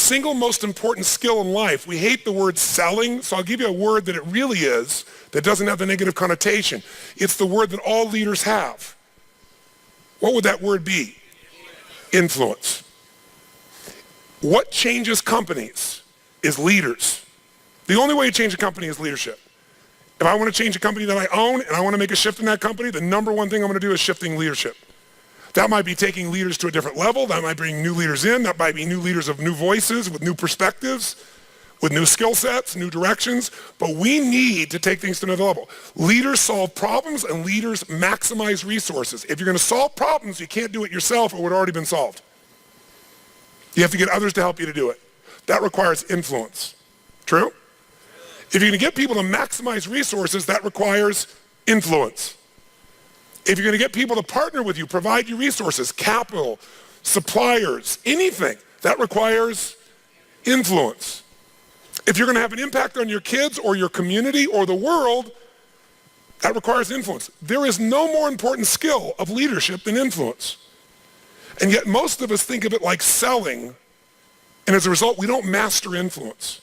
single most important skill in life. We hate the word selling, so I'll give you a word that it really is that doesn't have the negative connotation. It's the word that all leaders have. What would that word be? Influence. What changes companies is leaders. The only way to change a company is leadership. If I want to change a company that I own and I want to make a shift in that company, the number one thing I'm going to do is shifting leadership. That might be taking leaders to a different level. That might bring new leaders in. That might be new leaders of new voices, with new perspectives, with new skill sets, new directions. But we need to take things to another level. Leaders solve problems and leaders maximize resources. If you're going to solve problems, you can't do it yourself or it would already been solved. You have to get others to help you to do it. That requires influence. True? If you're going to get people to maximize resources, that requires influence. If you're going to get people to partner with you, provide you resources, capital, suppliers, anything, that requires influence. If you're going to have an impact on your kids or your community or the world, that requires influence. There is no more important skill of leadership than influence. And yet most of us think of it like selling, and as a result, we don't master influence.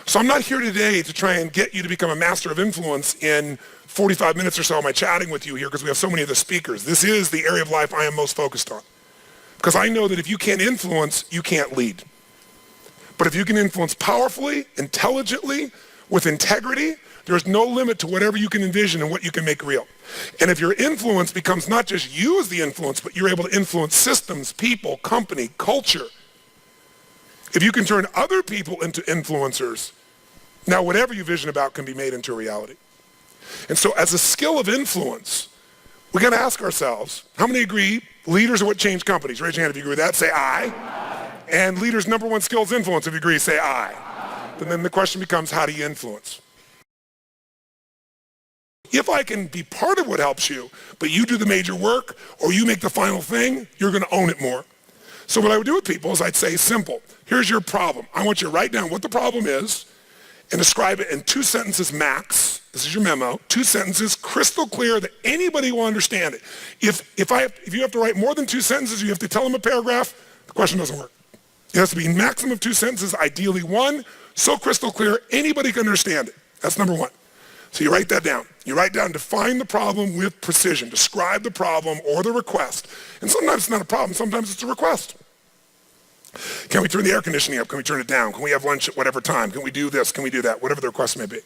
So I'm not here today to try and get you to become a master of influence in 45 minutes or so of my chatting with you here because we have so many of the speakers. This is the area of life I am most focused on. Because I know that if you can't influence, you can't lead. But if you can influence powerfully, intelligently, with integrity, there's no limit to whatever you can envision and what you can make real. And if your influence becomes not just you as the influence, but you're able to influence systems, people, company, culture. If you can turn other people into influencers, now whatever you vision about can be made into a reality. And so as a skill of influence, we got to ask ourselves, how many agree leaders are what change companies? Raise your hand if you agree with that. Say aye. Aye. And leaders' number one skill is influence. If you agree, say aye. Aye. And then the question becomes, how do you influence? If I can be part of what helps you, but you do the major work or you make the final thing, you're going to own it more. So what I would do with people is I'd say, simple, here's your problem. I want you to write down what the problem is and describe it in 2 sentences max. This is your memo. 2 sentences, crystal clear that anybody will understand it. If you have to write more than 2 sentences, you have to tell them a paragraph, the question doesn't work. It has to be maximum of 2 sentences, ideally 1, so crystal clear anybody can understand it. That's number 1. So you write that down. You write down, define the problem with precision. Describe the problem or the request. And sometimes it's not a problem, sometimes it's a request. Can we turn the air conditioning up? Can we turn it down? Can we have lunch at whatever time? Can we do this? Can we do that? Whatever the request may be.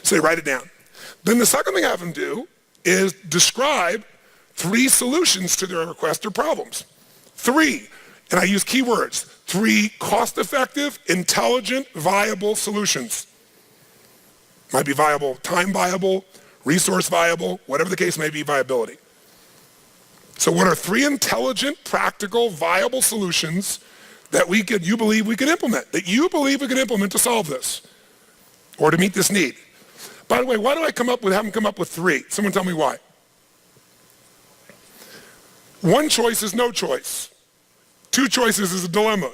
So you write it down. Then the second thing I have them do is describe 3 solutions to their request or problems. 3, and I use keywords, 3 cost-effective, intelligent, viable solutions. Might be viable, time viable, resource viable, whatever the case may be, viability. So what are 3 intelligent, practical, viable solutions that you believe we can implement, to solve this or to meet this need? By the way, why do I have them come up with 3? Someone tell me why. 1 choice is no choice. 2 choices is a dilemma.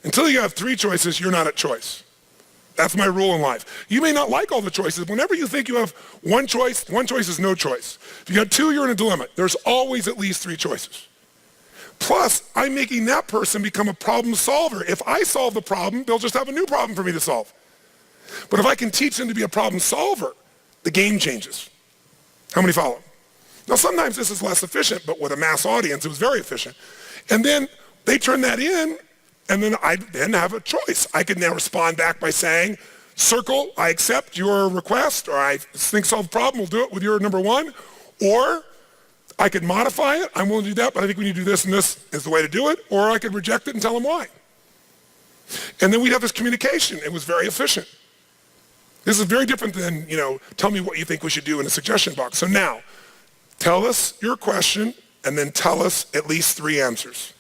Until you have 3 choices, you're not at choice. That's my rule in life. You may not like all the choices. Whenever you think you have 1 choice is no choice. If you got 2, you're in a dilemma. There's always at least 3 choices. Plus, I'm making that person become a problem solver. If I solve the problem, they'll just have a new problem for me to solve. But if I can teach them to be a problem solver, the game changes. How many follow? Now, sometimes this is less efficient, but with a mass audience, it was very efficient. And then they turn that in, and then I have a choice. I could now respond back by saying, circle, I accept your request, or I think solve the problem, we'll do it with your number 1. Or I could modify it, I'm willing to do that, but I think we need to do this and this is the way to do it. Or I could reject it and tell them why. And then we'd have this communication. It was very efficient. This is very different than, tell me what you think we should do in a suggestion box. So now, tell us your question and then tell us at least 3 answers.